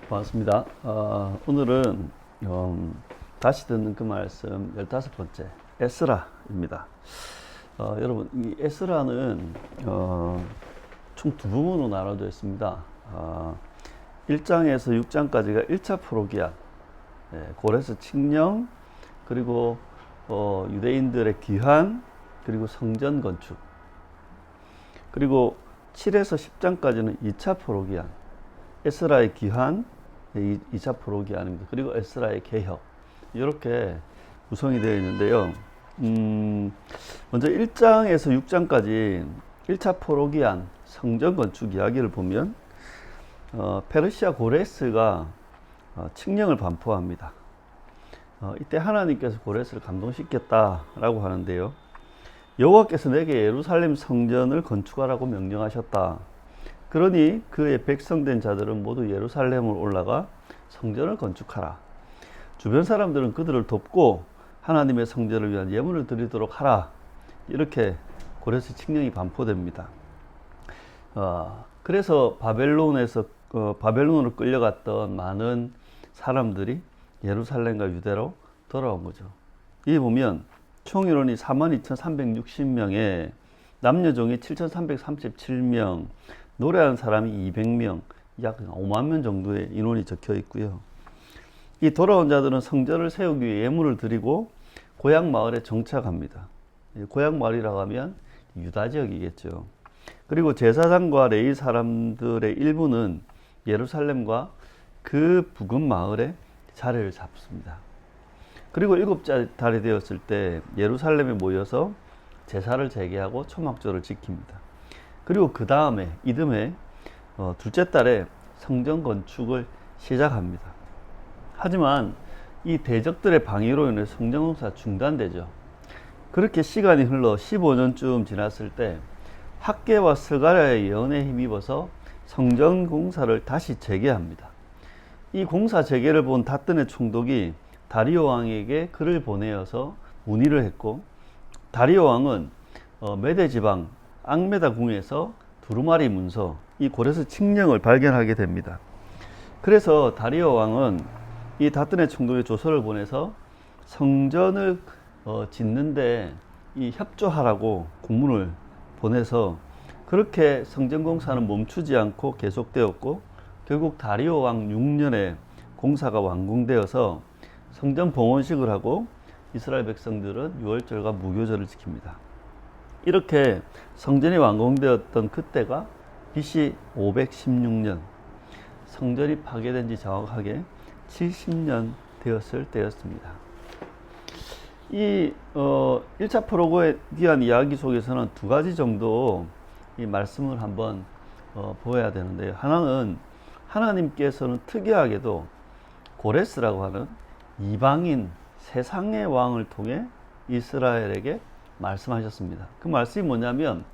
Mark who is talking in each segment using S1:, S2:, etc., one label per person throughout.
S1: 반갑습니다. 오늘은 다시 듣는 그 말씀 15번째 에스라입니다. 여러분, 이 에스라는 총 두 부분으로 나눠져 있습니다. 1장에서 6장까지가 1차 프로기안, 고레스 칙령, 그리고 유대인들의 귀환, 그리고 성전 건축, 그리고 7에서 10장까지는 2차 프로기안, 에스라의 귀환, 2차 프로기안입니다. 그리고 에스라의 개혁, 이렇게 구성이 되어 있는데요. 먼저 1장에서 6장까지 1차 프로기안 성전 건축 이야기를 보면 페르시아 고레스가 칙령을 반포합니다. 이때 하나님께서 고레스를 감동시켰다라고 하는데요. 여호와께서 내게 예루살렘 성전을 건축하라고 명령하셨다. 그러니 그의 백성된 자들은 모두 예루살렘으로 올라가 성전을 건축하라. 주변 사람들은 그들을 돕고 하나님의 성전을 위한 예물을 드리도록 하라. 이렇게 고레스 칙령이 반포됩니다. 그래서 바벨론으로 끌려갔던 많은 사람들이 예루살렘과 유대로 돌아온 거죠. 여기 보면 총 인원이 42,360명에 남녀종이 7,337명, 노래하는 사람이 200명, 약 5만 명 정도의 인원이 적혀 있고요. 이 돌아온 자들은 성전을 세우기 위해 예물을 드리고 고향 마을에 정착합니다. 고향 마을이라고 하면 유다 지역이겠죠. 그리고 제사장과 레위 사람들의 일부는 예루살렘과 그 부근 마을에 자리를 잡습니다. 그리고 7째 달이 되었을 때 예루살렘에 모여서 제사를 재개하고 초막절을 지킵니다. 그리고 그 다음에 이듬해 둘째 달에 성전 건축을 시작합니다. 하지만 이 대적들의 방해로 인해 성전 공사가 중단되죠. 그렇게 시간이 흘러 15년쯤 지났을 때 학개와 스가랴의 예언에 힘입어서 성전 공사를 다시 재개합니다. 이 공사 재개를 본 다뜬의 총독이 다리오 왕에게 글을 보내어서 문의를 했고, 다리오 왕은 메대 지방 앙메다 궁에서 두루마리 문서, 이 고레스 칙령을 발견하게 됩니다. 그래서 다리오 왕은 이 다뜬의 총독에 조서를 보내서 성전을 짓는데 이 협조하라고 공문을 보내서 그렇게 성전 공사는 멈추지 않고 계속되었고, 결국 다리오 왕 6년에 공사가 완공되어서 성전 봉헌식을 하고 이스라엘 백성들은 유월절과 무교절을 지킵니다. 이렇게 성전이 완공되었던 그때가 BC 516년, 성전이 파괴된 지 정확하게 70년 되었을 때였습니다. 이 1차 프로기안 이야기 속에서는 두 가지 정도 이 말씀을 한번 보아야 되는데요. 하나는 하나님께서는 특이하게도 고레스라고 하는 이방인 세상의 왕을 통해 이스라엘에게 말씀하셨습니다. 그 말씀이 뭐냐면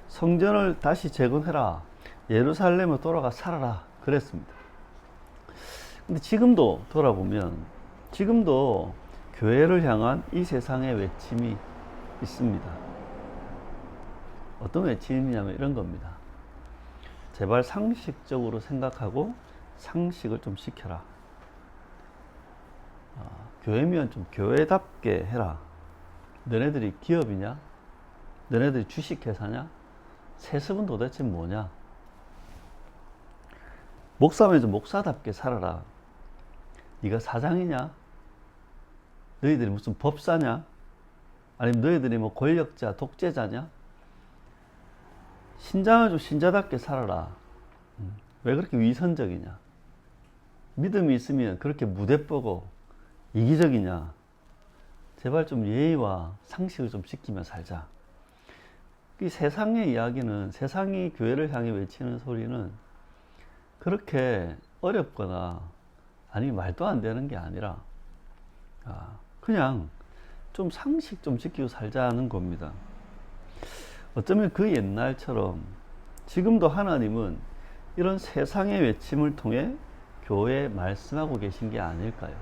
S1: 성전을 다시 재건해라, 예루살렘으로 돌아가 살아라 그랬습니다. 근데 지금도 돌아보면 지금도 교회를 향한 이 세상의 외침이 있습니다. 어떤 외침이냐면 이런 겁니다. 제발 상식적으로 생각하고 상식을 좀 시켜라. 교회면 좀 교회답게 해라. 너네들이 기업이냐? 너네들이 주식회사냐? 세습은 도대체 뭐냐? 목사면 좀 목사답게 살아라. 네가 사장이냐? 너희들이 무슨 법사냐? 아니면 너희들이 뭐 권력자, 독재자냐? 신자면 좀 신자답게 살아라. 왜 그렇게 위선적이냐? 믿음이 있으면 그렇게 무대뽀고 이기적이냐? 제발 좀 예의와 상식을 좀 지키며 살자. 이 세상의 이야기는, 세상이 교회를 향해 외치는 소리는 그렇게 어렵거나 아니면 말도 안 되는 게 아니라 그냥 좀 상식 좀 지키고 살자는 겁니다. 어쩌면 그 옛날처럼 지금도 하나님은 이런 세상의 외침을 통해 교회에 말씀하고 계신 게 아닐까요?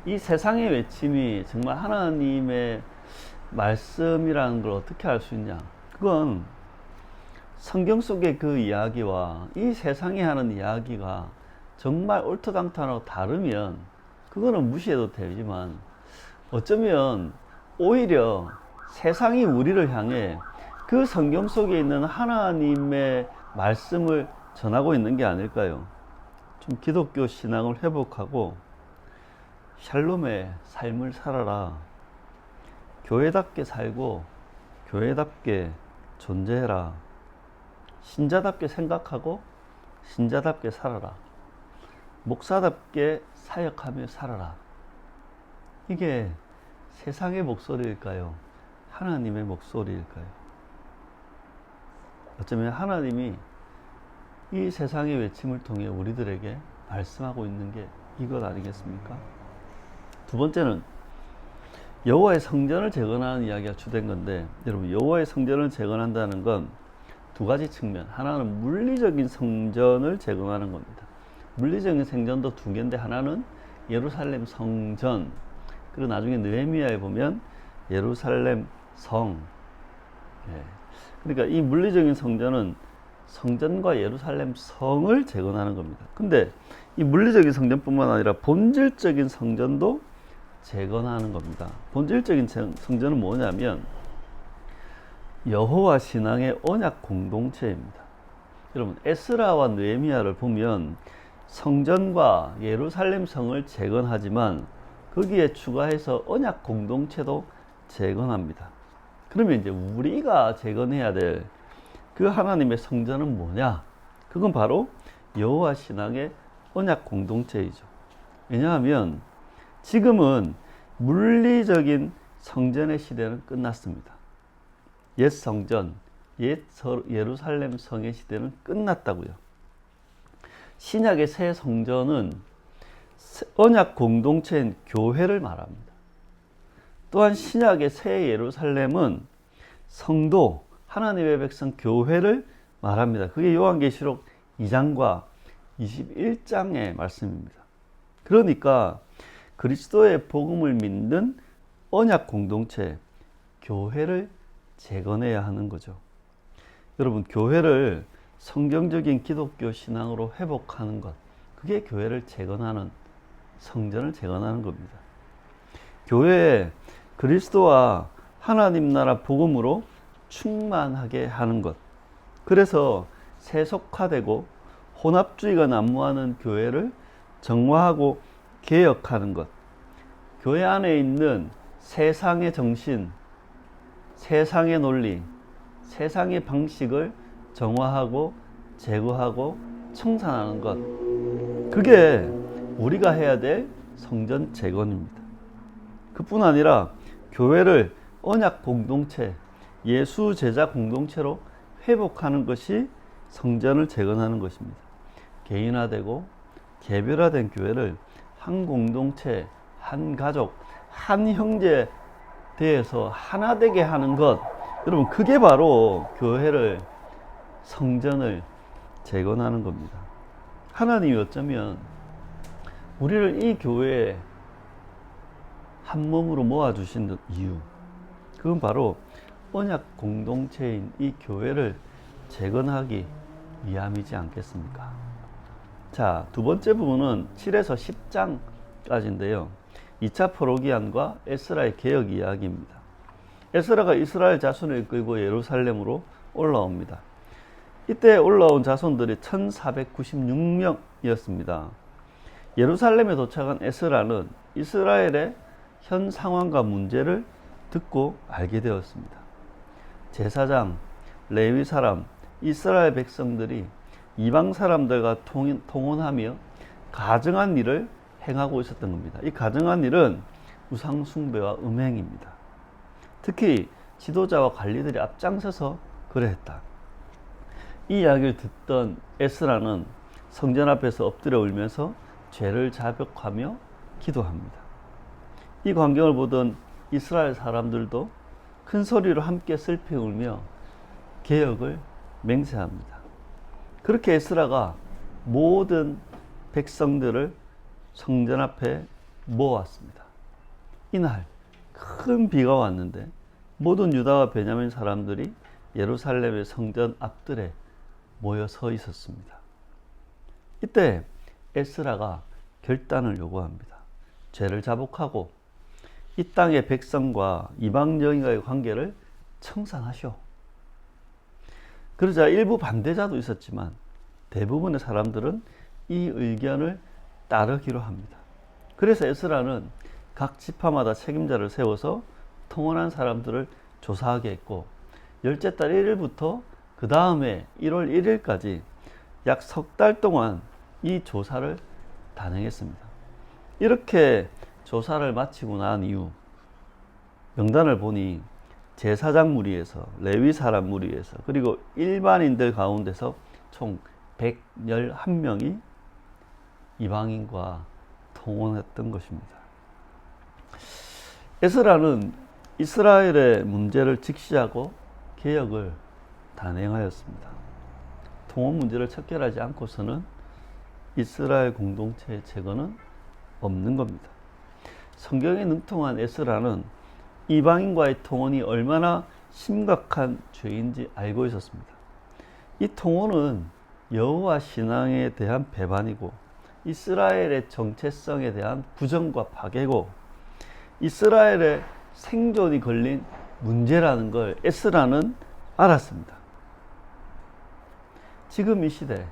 S1: 이 세상의 외침이 정말 하나님의 말씀이라는 걸 어떻게 알 수 있냐? 그건 성경 속의 그 이야기와 이 세상에 하는 이야기가 정말 올토당탄하고 다르면 그거는 무시해도 되지만, 어쩌면 오히려 세상이 우리를 향해 그 성경 속에 있는 하나님의 말씀을 전하고 있는 게 아닐까요? 좀 기독교 신앙을 회복하고 샬롬의 삶을 살아라. 교회답게 살고 교회답게 존재해라. 신자답게 생각하고 신자답게 살아라. 목사답게 사역하며 살아라. 이게 세상의 목소리일까요? 하나님의 목소리일까요? 어쩌면 하나님이 이 세상의 외침을 통해 우리들에게 말씀하고 있는 게 이것 아니겠습니까? 두 번째는 여호와의 성전을 재건하는 이야기가 주된 건데, 여러분, 여호와의 성전을 재건한다는 건 두 가지 측면. 하나는 물리적인 성전을 재건하는 겁니다. 물리적인 성전도 두 개인데, 하나는 예루살렘 성전, 그리고 나중에 느헤미야에 보면 예루살렘 성. 그러니까 이 물리적인 성전은 성전과 예루살렘 성을 재건하는 겁니다. 근데 이 물리적인 성전뿐만 아니라 본질적인 성전도 재건하는 겁니다. 본질적인 성전은 뭐냐면 여호와 신앙의 언약 공동체입니다. 여러분, 에스라와 느헤미야를 보면 성전과 예루살렘 성을 재건하지만 거기에 추가해서 언약 공동체도 재건합니다. 그러면 이제 우리가 재건해야 될 그 하나님의 성전은 뭐냐? 그건 바로 여호와 신앙의 언약 공동체이죠. 왜냐하면 지금은 물리적인 성전의 시대는 끝났습니다. 옛 성전, 옛 예루살렘 성의 시대는 끝났다고요. 신약의 새 성전은 언약 공동체인 교회를 말합니다. 또한 신약의 새 예루살렘은 성도, 하나님의 백성 교회를 말합니다. 그게 요한계시록 2장과 21장의 말씀입니다. 그러니까 그리스도의 복음을 믿는 언약 공동체, 교회를 재건해야 하는 거죠. 여러분, 교회를 성경적인 기독교 신앙으로 회복하는 것, 그게 교회를 재건하는, 성전을 재건하는 겁니다. 교회에 그리스도와 하나님 나라 복음으로 충만하게 하는 것, 그래서 세속화되고 혼합주의가 난무하는 교회를 정화하고 개혁하는 것, 교회 안에 있는 세상의 정신, 세상의 논리, 세상의 방식을 정화하고 제거하고 청산하는 것, 그게 우리가 해야 될 성전 재건입니다. 그뿐 아니라 교회를 언약 공동체, 예수 제자 공동체로 회복하는 것이 성전을 재건하는 것입니다. 개인화되고 개별화된 교회를 한 공동체, 한 가족, 한 형제 되어서 하나 되게 하는 것, 여러분, 그게 바로 교회를, 성전을 재건하는 겁니다. 하나님이 어쩌면 우리를 이 교회에 한 몸으로 모아주신 이유, 그건 바로 언약 공동체인 이 교회를 재건하기 위함이지 않겠습니까? 자, 두 번째 부분은 7에서 10장까지인데요. 2차 포로기한과 에스라의 개혁 이야기입니다. 에스라가 이스라엘 자손을 이끌고 예루살렘으로 올라옵니다. 이때 올라온 자손들이 1496명이었습니다. 예루살렘에 도착한 에스라는 이스라엘의 현 상황과 문제를 듣고 알게 되었습니다. 제사장, 레위 사람, 이스라엘 백성들이 이방 사람들과 통혼하며 가증한 일을 행하고 있었던 겁니다. 이 가증한 일은 우상 숭배와 음행입니다. 특히 지도자와 관리들이 앞장서서 그래했다. 이 이야기를 듣던 에스라는 성전 앞에서 엎드려 울면서 죄를 자백하며 기도합니다. 이 광경을 보던 이스라엘 사람들도 큰 소리로 함께 슬피 울며 개혁을 맹세합니다. 그렇게 에스라가 모든 백성들을 성전 앞에 모았습니다. 이날 큰 비가 왔는데 모든 유다와 베냐민 사람들이 예루살렘의 성전 앞들에 모여 서 있었습니다. 이때 에스라가 결단을 요구합니다. 죄를 자복하고 이 땅의 백성과 이방 여인과의 관계를 청산하시오. 그러자 일부 반대자도 있었지만 대부분의 사람들은 이 의견을 따르기로 합니다. 그래서 에스라는 각 지파마다 책임자를 세워서 통혼한 사람들을 조사하게 했고, 열째 달 1일부터 그 다음에 1월 1일까지 약 석 달 동안 이 조사를 단행했습니다. 이렇게 조사를 마치고 난 이후 명단을 보니 제사장 무리에서, 레위 사람 무리에서, 그리고 일반인들 가운데서 총 111명이 이방인과 통혼했던 것입니다. 에스라는 이스라엘의 문제를 직시하고 개혁을 단행하였습니다. 통혼 문제를 척결하지 않고서는 이스라엘 공동체의 재건은 없는 겁니다. 성경에 능통한 에스라는 이방인과의 통혼이 얼마나 심각한 죄인지 알고 있었습니다. 이 통혼은 여호와 신앙에 대한 배반이고 이스라엘의 정체성에 대한 부정과 파괴고 이스라엘의 생존이 걸린 문제라는 걸 에스라는 알았습니다. 지금 이 시대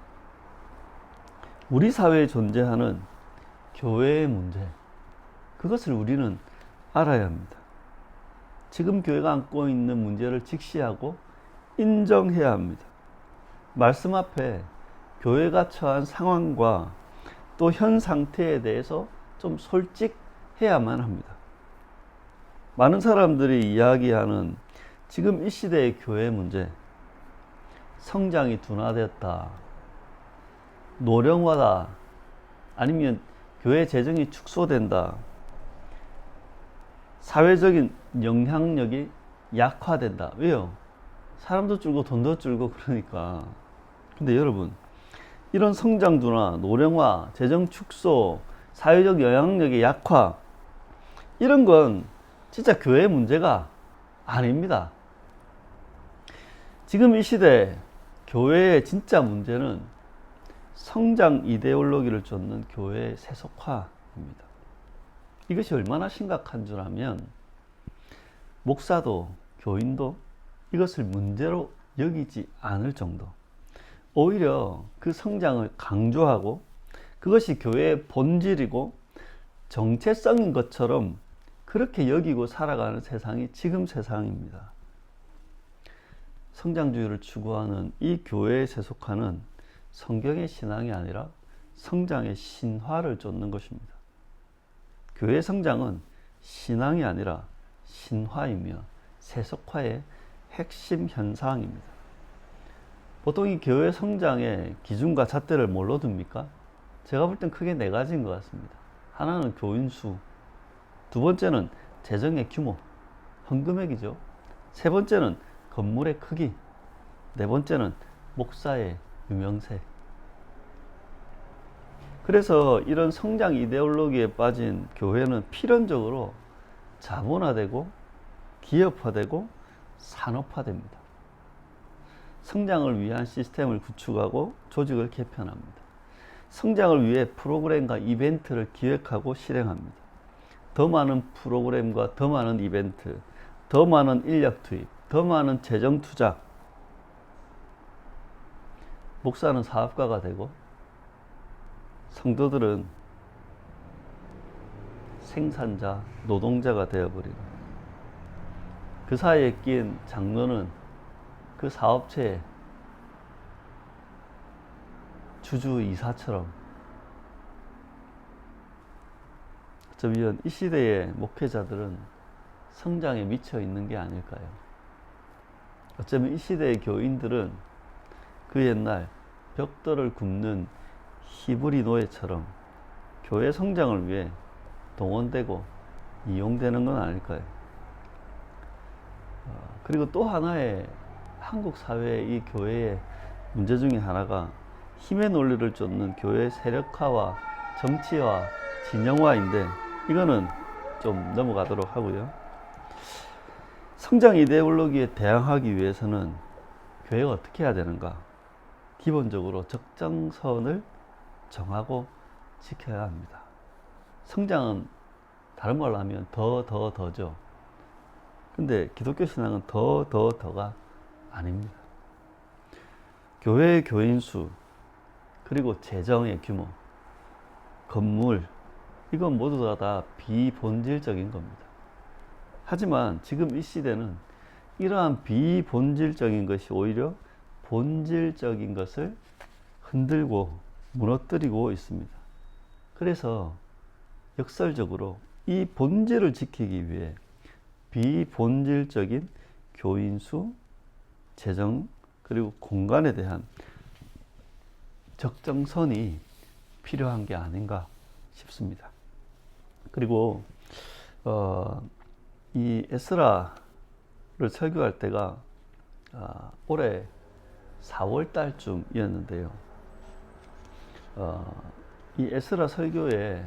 S1: 우리 사회에 존재하는 교회의 문제, 그것을 우리는 알아야 합니다. 지금 교회가 안고 있는 문제를 직시하고 인정해야 합니다. 말씀 앞에 교회가 처한 상황과 또 현 상태에 대해서 좀 솔직해야만 합니다. 많은 사람들이 이야기하는 지금 이 시대의 교회 문제, 성장이 둔화되었다, 노령화다, 아니면 교회 재정이 축소된다, 사회적인 영향력이 약화된다. 왜요? 사람도 줄고 돈도 줄고 그러니까. 근데 여러분, 이런 성장 둔화, 노령화, 재정 축소, 사회적 영향력의 약화, 이런 건 진짜 교회의 문제가 아닙니다. 지금 이 시대 교회의 진짜 문제는 성장 이데올로기를 쫓는 교회의 세속화입니다. 이것이 얼마나 심각한 줄 아면 목사도 교인도 이것을 문제로 여기지 않을 정도, 오히려 그 성장을 강조하고 그것이 교회의 본질이고 정체성인 것처럼 그렇게 여기고 살아가는 세상이 지금 세상입니다. 성장주의를 추구하는 이 교회의 세속화는 성경의 신앙이 아니라 성장의 신화를 쫓는 것입니다. 교회 성장은 신앙이 아니라 신화이며 세속화의 핵심 현상입니다. 보통 이 교회 성장의 기준과 잣대를 뭘로 둡니까? 제가 볼 땐 크게 네 가지인 것 같습니다. 하나는 교인 수, 두 번째는 재정의 규모, 헌금액이죠. 세 번째는 건물의 크기, 네 번째는 목사의 유명세. 그래서 이런 성장 이데올로기에 빠진 교회는 필연적으로 자본화되고 기업화되고 산업화됩니다. 성장을 위한 시스템을 구축하고 조직을 개편합니다. 성장을 위해 프로그램과 이벤트를 기획하고 실행합니다. 더 많은 프로그램과 더 많은 이벤트, 더 많은 인력 투입, 더 많은 재정 투자. 목사는 사업가가 되고 성도들은 생산자, 노동자가 되어버리고 그 사이에 끼인 장로는 그 사업체의 주주이사처럼. 어쩌면 이 시대의 목회자들은 성장에 미쳐 있는 게 아닐까요? 어쩌면 이 시대의 교인들은 그 옛날 벽돌을 굽는 히브리 노예처럼 교회 성장을 위해 동원되고 이용되는 건 아닐까요? 그리고 또 하나의 한국 사회의 이 교회의 문제 중에 하나가 힘의 논리를 쫓는 교회 세력화와 정치화, 진영화인데 이거는 좀 넘어가도록 하고요. 성장 이데올로기에 대항하기 위해서는 교회가 어떻게 해야 되는가? 기본적으로 적정선을 정하고 지켜야 합니다. 성장은 다른 말로 하면 더죠. 근데 기독교 신앙은 더가 아닙니다. 교회의 교인 수, 그리고 재정의 규모, 건물, 이건 모두 다 비본질적인 겁니다. 하지만 지금 이 시대는 이러한 비본질적인 것이 오히려 본질적인 것을 흔들고 무너뜨리고 있습니다. 그래서 역설적으로 이 본질을 지키기 위해 비본질적인 교인수, 재정, 그리고 공간에 대한 적정선이 필요한 게 아닌가 싶습니다. 그리고 이 에스라를 설교할 때가 올해 4월 달쯤이었는데요. 이 에스라 설교의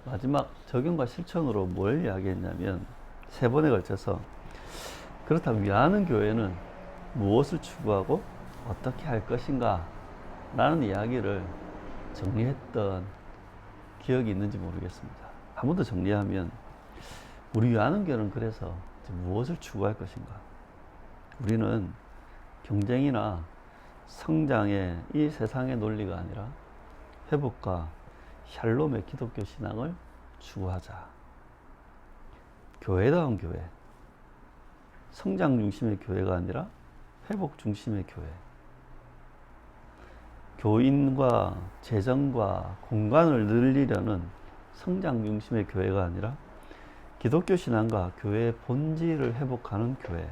S1: 마지막 적용과 실천으로 뭘 이야기했냐면 3번에 걸쳐서 그렇다면 위하는 교회는 무엇을 추구하고 어떻게 할 것인가 라는 이야기를 정리했던 기억이 있는지 모르겠습니다. 한 번 더 정리하면 우리 위하는 교회는 그래서 무엇을 추구할 것인가? 우리는 경쟁이나 성장의 이 세상의 논리가 아니라 회복과 샬롬의 기독교 신앙을 추구하자. 교회다운 교회, 성장 중심의 교회가 아니라 회복 중심의 교회. 교인과 재정과 공간을 늘리려는 성장 중심의 교회가 아니라 기독교 신앙과 교회의 본질을 회복하는 교회.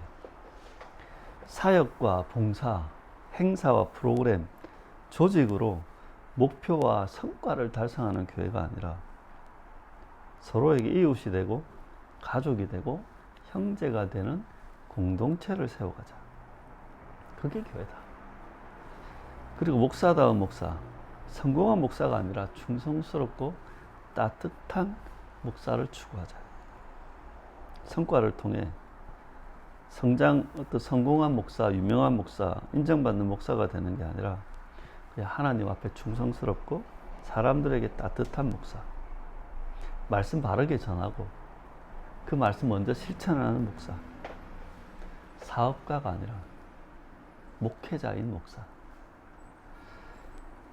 S1: 사역과 봉사, 행사와 프로그램, 조직으로 목표와 성과를 달성하는 교회가 아니라 서로에게 이웃이 되고 가족이 되고 형제가 되는 공동체를 세워가자. 그게 교회다. 그리고 목사다운 목사, 성공한 목사가 아니라 충성스럽고 따뜻한 목사를 추구하자. 성과를 통해 성공한 목사, 유명한 목사, 인정받는 목사가 되는 게 아니라 그냥 하나님 앞에 충성스럽고 사람들에게 따뜻한 목사, 말씀 바르게 전하고 그 말씀 먼저 실천하는 목사, 사업가가 아니라 목회자인 목사,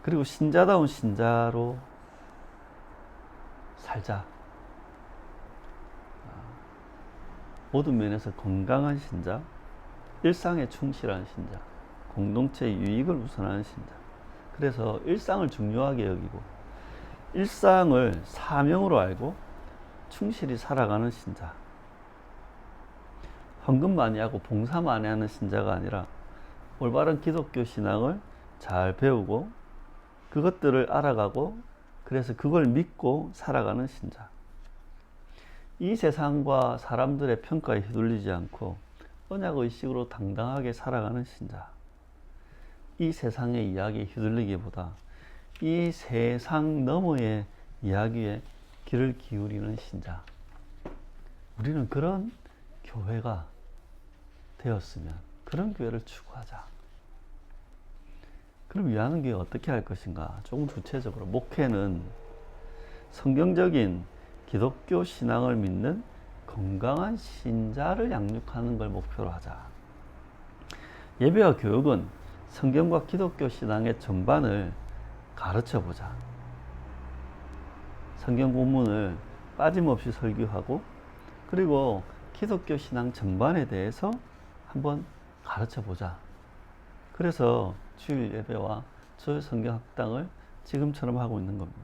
S1: 그리고 신자다운 신자로 살자. 모든 면에서 건강한 신자, 일상에 충실한 신자, 공동체의 유익을 우선하는 신자. 그래서 일상을 중요하게 여기고 일상을 사명으로 알고 충실히 살아가는 신자. 헌금 많이 하고 봉사 많이 하는 신자가 아니라 올바른 기독교 신앙을 잘 배우고 그것들을 알아가고 그래서 그걸 믿고 살아가는 신자. 이 세상과 사람들의 평가에 휘둘리지 않고 언약의식으로 당당하게 살아가는 신자. 이 세상의 이야기에 휘둘리기보다 이 세상 너머의 이야기에 귀를 기울이는 신자. 우리는 그런 교회가 되었으면 그런 교회를 추구하자. 그럼 위하는 교회 어떻게 할 것인가? 조금 구체적으로 목회는 성경적인 기독교 신앙을 믿는 건강한 신자를 양육하는 걸 목표로 하자. 예배와 교육은 성경과 기독교 신앙의 전반을 가르쳐 보자. 성경 본문을 빠짐없이 설교하고 그리고 기독교 신앙 전반에 대해서 한번 가르쳐 보자. 그래서 주일 예배와 주일 성경 학당을 지금처럼 하고 있는 겁니다.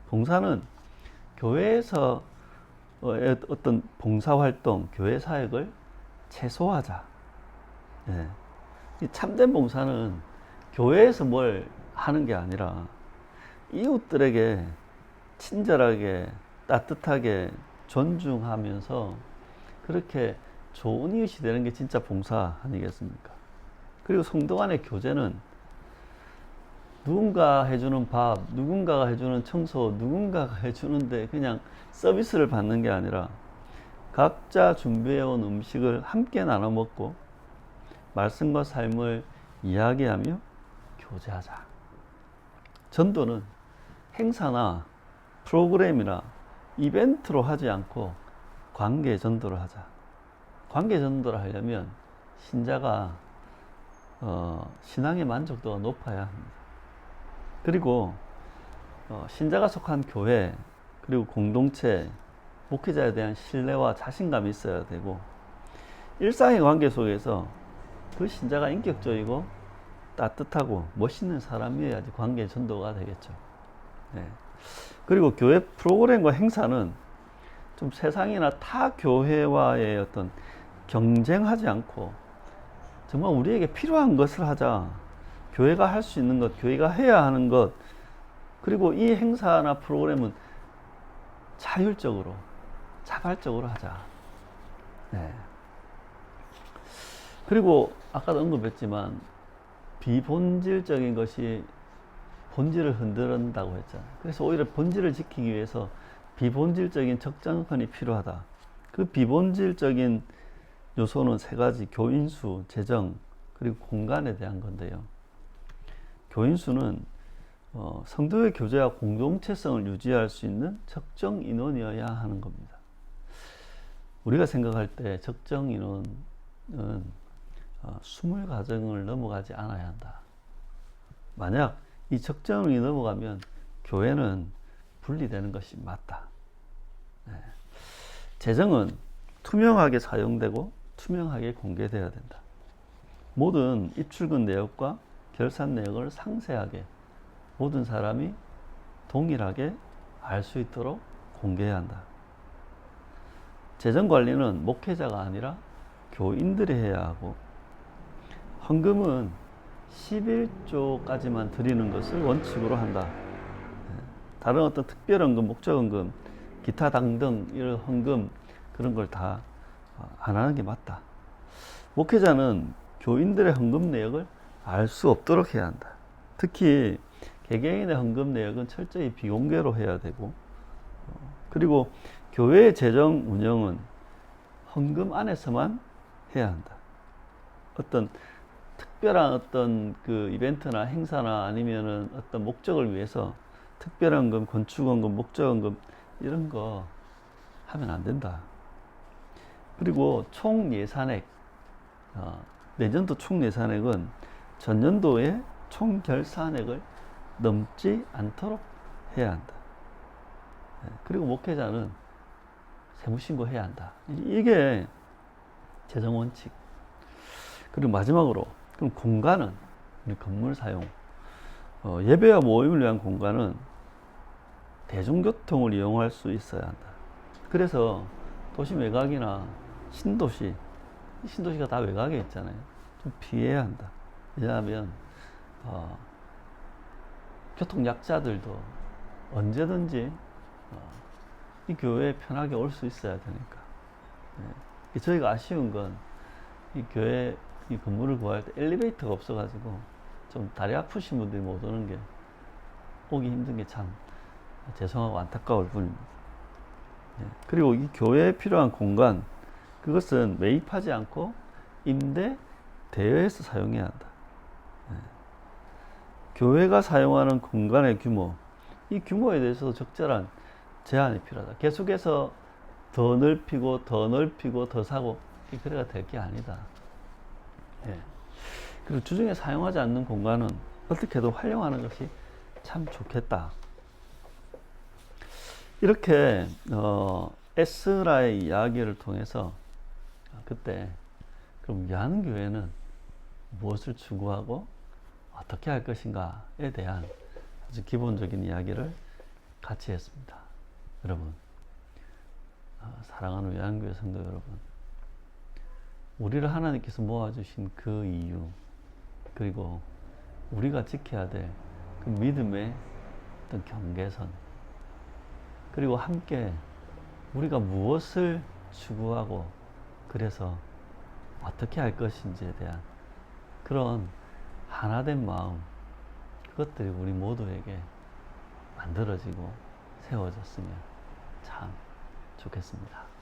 S1: 봉사는 교회에서 어떤 봉사활동, 교회 사역을 최소화하자. 예. 이 참된 봉사는 교회에서 뭘 하는 게 아니라 이웃들에게 친절하게, 따뜻하게 존중하면서 그렇게 좋은 이웃이 되는 게 진짜 봉사 아니겠습니까? 그리고 성도 간의 교제는 누군가 해주는 밥, 누군가가 해주는 청소, 누군가가 해주는데 그냥 서비스를 받는 게 아니라 각자 준비해온 음식을 함께 나눠 먹고 말씀과 삶을 이야기하며 교제하자. 전도는 행사나 프로그램이나 이벤트로 하지 않고 관계 전도를 하자. 관계 전도를 하려면 신자가 신앙의 만족도가 높아야 합니다. 그리고 신자가 속한 교회 그리고 공동체 목회자에 대한 신뢰와 자신감이 있어야 되고 일상의 관계 속에서 그 신자가 인격적이고 따뜻하고 멋있는 사람이어야지 관계 전도가 되겠죠. 네. 그리고 교회 프로그램과 행사는 좀 세상이나 타 교회와의 어떤 경쟁하지 않고 정말 우리에게 필요한 것을 하자. 교회가 할 수 있는 것, 교회가 해야 하는 것, 그리고 이 행사나 프로그램은 자율적으로, 자발적으로 하자. 네. 그리고 아까도 언급했지만 비본질적인 것이 본질을 흔든다고 했잖아요. 그래서 오히려 본질을 지키기 위해서 비본질적인 적정선이 필요하다. 그 비본질적인 요소는 세 가지: 교인수, 재정, 그리고 공간에 대한 건데요. 교인수는 성도의 교제와 공동체성을 유지할 수 있는 적정 인원이어야 하는 겁니다. 우리가 생각할 때 적정 인원은 20가정을 넘어가지 않아야 한다. 만약 이 적정이 넘어가면 교회는 분리되는 것이 맞다. 네. 재정은 투명하게 사용되고 투명하게 공개되어야 된다. 모든 입출금 내역과 결산 내역을 상세하게 모든 사람이 동일하게 알 수 있도록 공개해야 한다. 재정 관리는 목회자가 아니라 교인들이 해야 하고, 헌금은 11조까지만 드리는 것을 원칙으로 한다. 다른 어떤 특별헌금, 목적헌금, 기타 등등 이런 헌금 그런 걸 다 안 하는 게 맞다. 목회자는 교인들의 헌금 내역을 알 수 없도록 해야 한다. 특히 개개인의 헌금 내역은 철저히 비공개로 해야 되고, 그리고 교회의 재정 운영은 헌금 안에서만 해야 한다. 어떤 특별한 어떤 그 이벤트나 행사나 아니면은 어떤 목적을 위해서 특별헌금, 건축헌금, 목적헌금 이런 거 하면 안 된다. 그리고 총 예산액, 내년도 총 예산액은 전년도의 총 결산액을 넘지 않도록 해야 한다. 그리고 목회자는 세무신고 해야 한다. 이게 재정 원칙. 그리고 마지막으로, 그럼 공간은, 우리 건물 사용, 예배와 모임을 위한 공간은 대중교통을 이용할 수 있어야 한다. 그래서 도시 외곽이나 신도시가 다 외곽에 있잖아요. 좀 피해야 한다. 왜냐하면 교통약자들도 언제든지 이 교회에 편하게 올 수 있어야 되니까. 네. 저희가 아쉬운 건 이 교회 이 건물을 구할 때 엘리베이터가 없어가지고 좀 다리 아프신 분들이 못 오는 게, 오기 힘든 게 참 죄송하고 안타까울 뿐입니다. 네. 그리고 이 교회에 필요한 공간, 그것은 매입하지 않고 임대, 대여해서 사용해야 한다. 네. 교회가 사용하는 공간의 규모, 이 규모에 대해서도 적절한 제한이 필요하다. 계속해서 더 넓히고 더 사고, 그래가 될 게 아니다. 예. 그리고 주중에 사용하지 않는 공간은 어떻게든 활용하는 것이 참 좋겠다. 이렇게 에스라의 이야기를 통해서 그때 그럼 야는교회는 무엇을 추구하고 어떻게 할 것인가에 대한 아주 기본적인 이야기를 같이 했습니다. 여러분, 사랑하는 야는교회 성도 여러분, 우리를 하나님께서 모아주신 그 이유, 그리고 우리가 지켜야 될 그 믿음의 어떤 경계선, 그리고 함께 우리가 무엇을 추구하고 그래서 어떻게 할 것인지에 대한 그런 하나된 마음, 그것들이 우리 모두에게 만들어지고 세워졌으면 참 좋겠습니다.